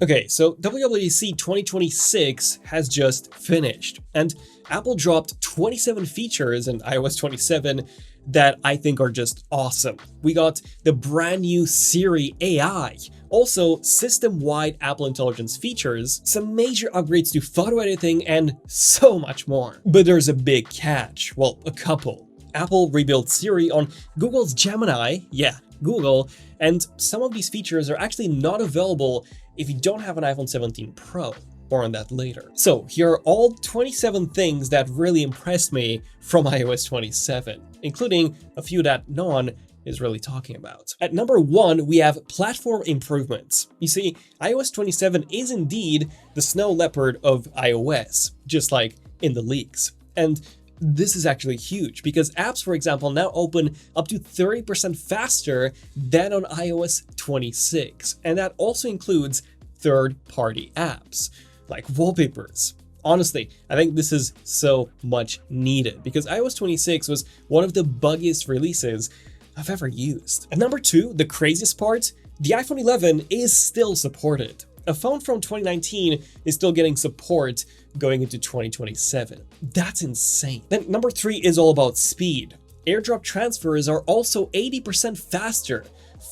Okay, so WWDC 2026 has just finished, and Apple dropped 27 features in iOS 27 that I think are just awesome. We got the brand new Siri AI, also system-wide Apple Intelligence features, some major upgrades to photo editing, and so much more. But there's a big catch, well, a couple. Apple rebuilt Siri on Google's Gemini, yeah, Google, and some of these features are actually not available if you don't have an iPhone 17 Pro. More on that later. So here are all 27 things that really impressed me from iOS 27, including a few that no one is really talking about. At number 1, we have platform improvements. You see, iOS 27 is indeed the snow leopard of iOS, just like in the leaks. And this is actually huge because apps, for example, now open up to 30% faster than on iOS 26. And that also includes third-party apps like WallpaperZ. Honestly, I think this is so much needed because iOS 26 was one of the buggiest releases I've ever used. At number 2, the craziest part, the iPhone 11 is still supported. A phone from 2019 is still getting support going into 2027. That's insane. Then number 3 is all about speed. AirDrop transfers are also 80% faster.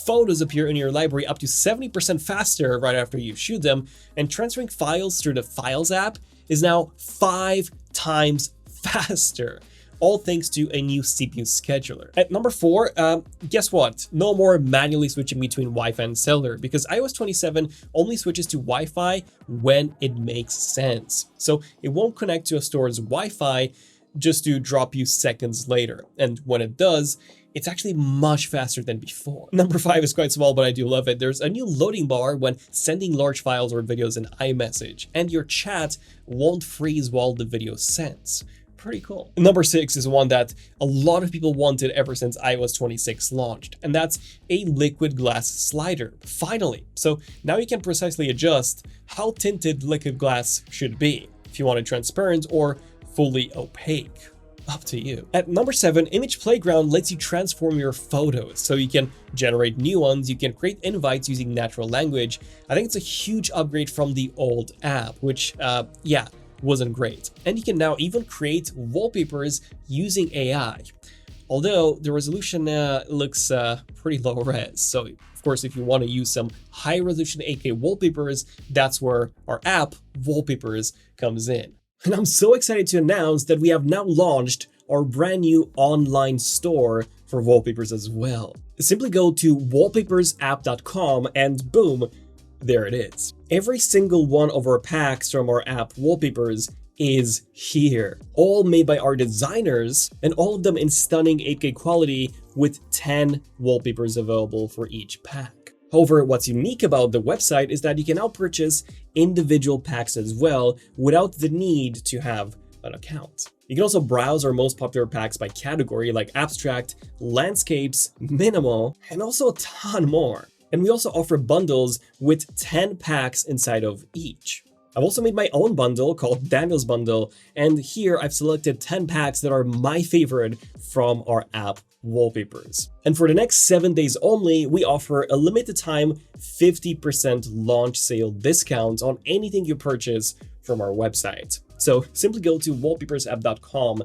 Photos appear in your library up to 70% faster right after you shoot them, and transferring files through the Files app is now 5 times faster. All thanks to a new CPU scheduler. At number 4, guess what? No more manually switching between Wi-Fi and cellular because iOS 27 only switches to Wi-Fi when it makes sense. So it won't connect to a store's Wi-Fi just to drop you seconds later. And when it does, it's actually much faster than before. Number 5 is quite small, but I do love it. There's a new loading bar when sending large files or videos in iMessage, and your chat won't freeze while the video sends. Pretty cool. Number 6 is one that a lot of people wanted ever since iOS 26 launched, and that's a liquid glass slider, finally. So now you can precisely adjust how tinted liquid glass should be, if you want it transparent or fully opaque. Up to you. At number 7, Image Playground lets you transform your photos, so you can generate new ones, you can create invites using natural language. I think it's a huge upgrade from the old app, which, wasn't great. And you can now even create wallpapers using AI. Although the resolution looks pretty low res, so of course if you want to use some high resolution 8K wallpapers, that's where our app, WallpaperZ, comes in. And I'm so excited to announce that we have now launched our brand new online store for wallpapers as well. Simply go to wallpapersapp.com and boom, there it is. Every single one of our packs from our app WallpaperZ is here, all made by our designers, and all of them in stunning 8K quality with 10 wallpapers available for each pack. However, what's unique about the website is that you can now purchase individual packs as well without the need to have an account. You can also browse our most popular packs by category like abstract, landscapes, minimal, and also a ton more. And we also offer bundles with 10 packs inside of each. I've also made my own bundle called Daniel's Bundle, and here I've selected 10 packs that are my favorite from our app WallpaperZ. And for the next 7 days only, we offer a limited time 50% launch sale discount on anything you purchase from our website. So simply go to wallpapersapp.com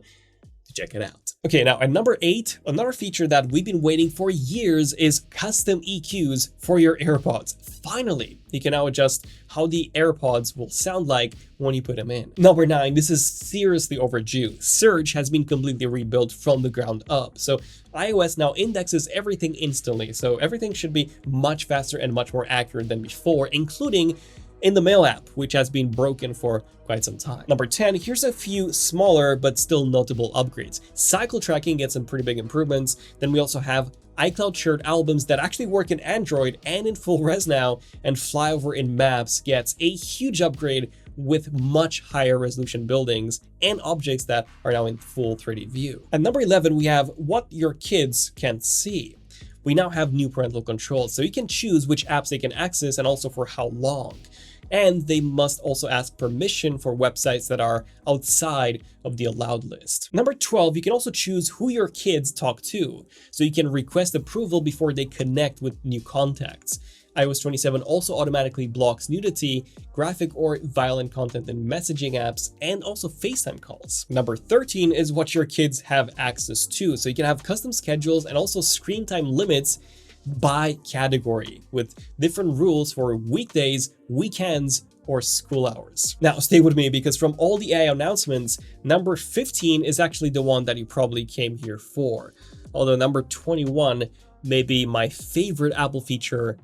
to check it out. Okay, now at number 8, another feature that we've been waiting for years is custom EQs for your AirPods. Finally, you can now adjust how the AirPods will sound like when you put them in. Number 9, this is seriously overdue. Search has been completely rebuilt from the ground up. So iOS now indexes everything instantly. So everything should be much faster and much more accurate than before, including in the Mail app, which has been broken for quite some time. Number 10, here's a few smaller but still notable upgrades. Cycle tracking gets some pretty big improvements. Then we also have iCloud shared albums that actually work in Android and in full res now, and Flyover in Maps gets a huge upgrade with much higher resolution buildings and objects that are now in full 3D view. At number 11, we have what your kids can't see. We now have new parental controls, so you can choose which apps they can access and also for how long. And they must also ask permission for websites that are outside of the allowed list. Number 12, you can also choose who your kids talk to, so you can request approval before they connect with new contacts. iOS 27 also automatically blocks nudity, graphic or violent content in messaging apps, and also FaceTime calls. Number 13 is what your kids have access to. So you can have custom schedules and also screen time limits by category with different rules for weekdays, weekends, or school hours. Now, stay with me because from all the AI announcements, number 15 is actually the one that you probably came here for. Although number 21 may be my favorite Apple feature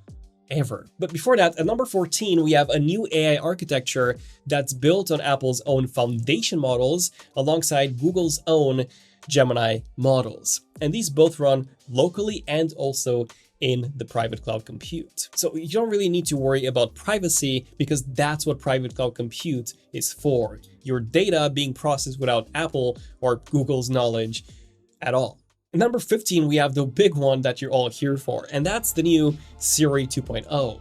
ever. But before that, at number 14, we have a new AI architecture that's built on Apple's own foundation models alongside Google's own Gemini models. And these both run locally and also in the private cloud compute. So you don't really need to worry about privacy because that's what private cloud compute is for. Your data being processed without Apple or Google's knowledge at all. At number 15, we have the big one that you're all here for, and that's the new Siri 2.0,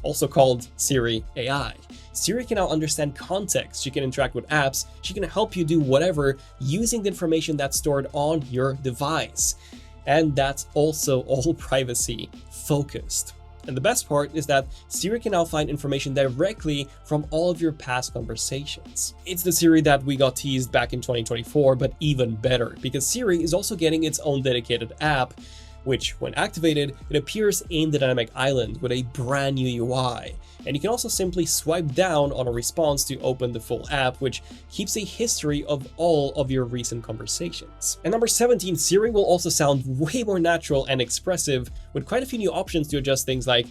also called Siri AI. Siri can now understand context, she can interact with apps, she can help you do whatever using the information that's stored on your device. And that's also all privacy focused. And the best part is that Siri can now find information directly from all of your past conversations. It's the Siri that we got teased back in 2024, but even better, because Siri is also getting its own dedicated app, which when activated, it appears in the dynamic island with a brand new UI. And you can also simply swipe down on a response to open the full app, which keeps a history of all of your recent conversations. And number 17, Siri will also sound way more natural and expressive with quite a few new options to adjust things like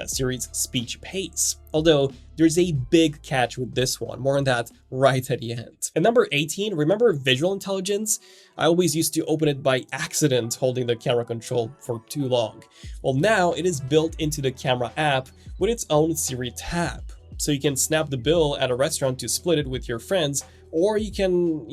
Siri's speech pace. Although there's a big catch with this one, more on that right at the end. And number 18, remember visual intelligence? I always used to open it by accident holding the camera control for too long. Well, now it is built into the camera app with its own Siri tab. So you can snap the bill at a restaurant to split it with your friends, or you can,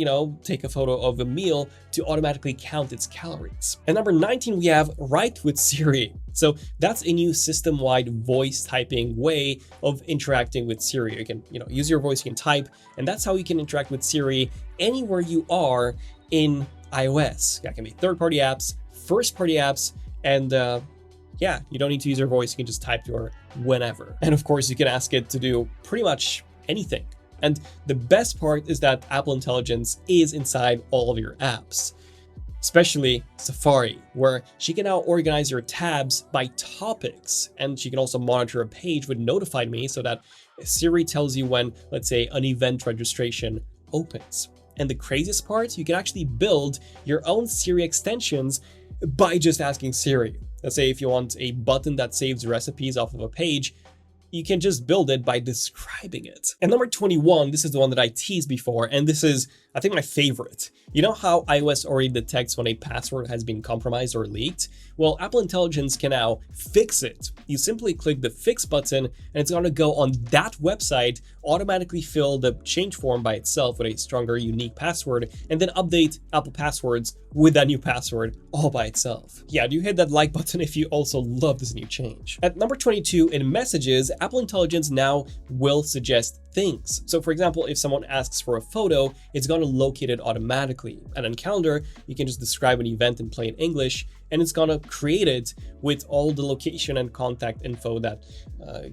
take a photo of a meal to automatically count its calories. And number 19, we have Write with Siri. So that's a new system-wide voice typing way of interacting with Siri. You can, use your voice, you can type, and that's how you can interact with Siri anywhere you are in iOS. That can be third-party apps, first-party apps, and you don't need to use your voice, you can just type to her whenever. And of course, you can ask it to do pretty much anything. And the best part is that Apple Intelligence is inside all of your apps, especially Safari, where she can now organize your tabs by topics. And she can also monitor a page with Notify Me so that Siri tells you when, let's say, an event registration opens. And the craziest part, you can actually build your own Siri extensions by just asking Siri. Let's say if you want a button that saves recipes off of a page, you can just build it by describing it. And number 21, this is the one that I teased before, and this is, I think, my favorite. You know how iOS already detects when a password has been compromised or leaked? Well, Apple Intelligence can now fix it. You simply click the fix button, and it's gonna go on that website, automatically fill the change form by itself with a stronger, unique password, and then update Apple Passwords with that new password all by itself. Yeah, do hit that like button if you also love this new change. At number 22, in Messages, Apple Intelligence now will suggest things. So for example, if someone asks for a photo, it's going to locate it automatically. And on Calendar, you can just describe an event in plain English, and it's going to create it with all the location and contact info that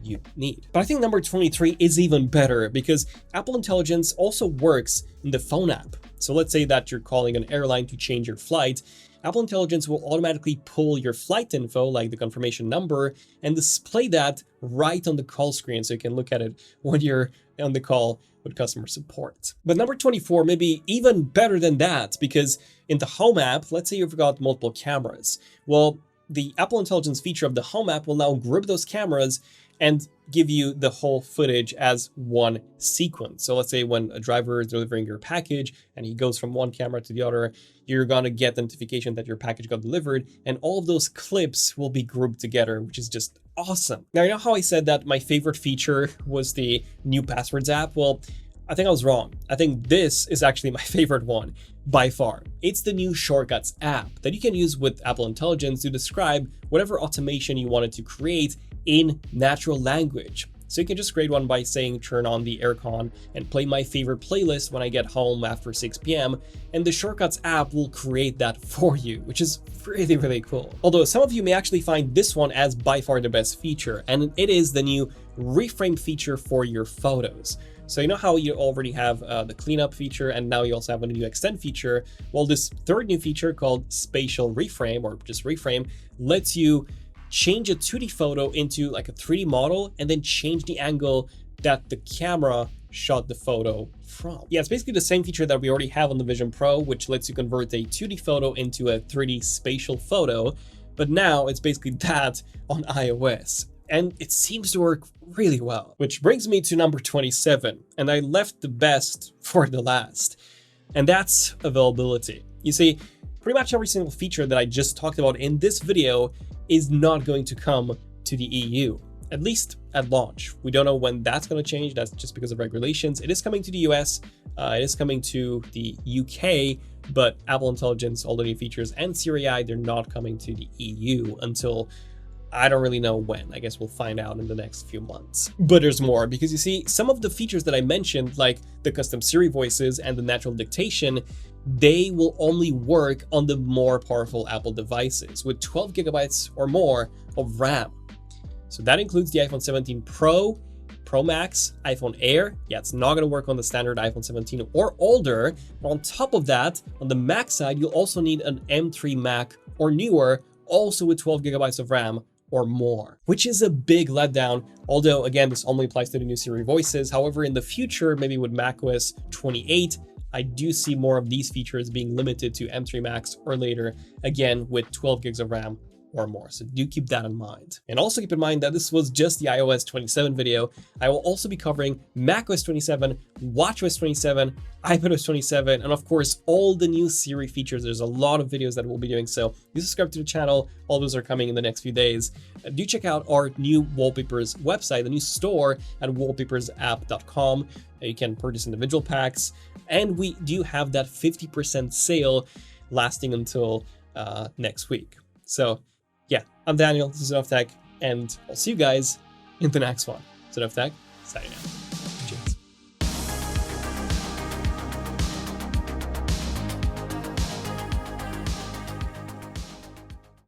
you need. But I think number 23 is even better because Apple Intelligence also works in the phone app. So let's say that you're calling an airline to change your flight. Apple Intelligence will automatically pull your flight info, like the confirmation number, and display that right on the call screen so you can look at it when you're on the call with customer support. But number 24, maybe even better than that, because in the Home app, let's say you've got multiple cameras. Well, the Apple Intelligence feature of the Home app will now group those cameras and give you the whole footage as one sequence. So let's say when a driver is delivering your package and he goes from one camera to the other, you're gonna get the notification that your package got delivered, and all of those clips will be grouped together, which is just awesome. Now, you know how I said that my favorite feature was the new Passwords app? Well, I think I was wrong. I think this is actually my favorite one by far. It's the new Shortcuts app that you can use with Apple Intelligence to describe whatever automation you wanted to create in natural language. So you can just create one by saying turn on the aircon and play my favorite playlist when I get home after 6 p.m. and the Shortcuts app will create that for you, which is really cool. Although some of you may actually find this one as by far the best feature, and it is the new reframe feature for your photos. So you know how you already have the cleanup feature, and now you also have a new extend feature? Well, this third new feature called spatial reframe, or just reframe, lets you change a 2D photo into like a 3D model and then change the angle that the camera shot the photo from. Yeah, it's basically the same feature that we already have on the Vision Pro, which lets you convert a 2D photo into a 3D spatial photo, but now it's basically that on iOS. And it seems to work really well. Which brings me to number 27, and I left the best for the last, and that's availability. You see, pretty much every single feature that I just talked about in this video is not going to come to the EU, at least at launch. We don't know when that's going to change. That's just because of regulations. It is coming to the US, it is coming to the UK, but Apple Intelligence, all the new features, and Siri AI, they're not coming to the EU until I don't really know when. I guess we'll find out in the next few months. But there's more, because you see, some of the features that I mentioned, like the custom Siri voices and the natural dictation, they will only work on the more powerful Apple devices with 12 gigabytes or more of RAM. So that includes the iPhone 17 Pro, Pro Max, iPhone Air. Yeah, it's not going to work on the standard iPhone 17 or older. But on top of that, on the Mac side, you'll also need an M3 Mac or newer, also with 12 gigabytes of RAM or more, which is a big letdown. Although again, this only applies to the new Siri voices. However, in the future, maybe with macOS 28, I do see more of these features being limited to M3 Max or later, again with 12 gigs of RAM or more. So do keep that in mind. And also keep in mind that this was just the iOS 27 video. I will also be covering macOS 27, watchOS 27, iPadOS 27, and of course, all the new Siri features. There's a lot of videos that we'll be doing. So do subscribe to the channel. All those are coming in the next few days. Do check out our new WallpaperZ website, the new store at WallpaperZapp.com. You can purchase individual packs. And we do have that 50% sale lasting until next week. So yeah, I'm Daniel, this is ZONEofTECH, and I'll see you guys in the next one. ZONEofTECH, signing out.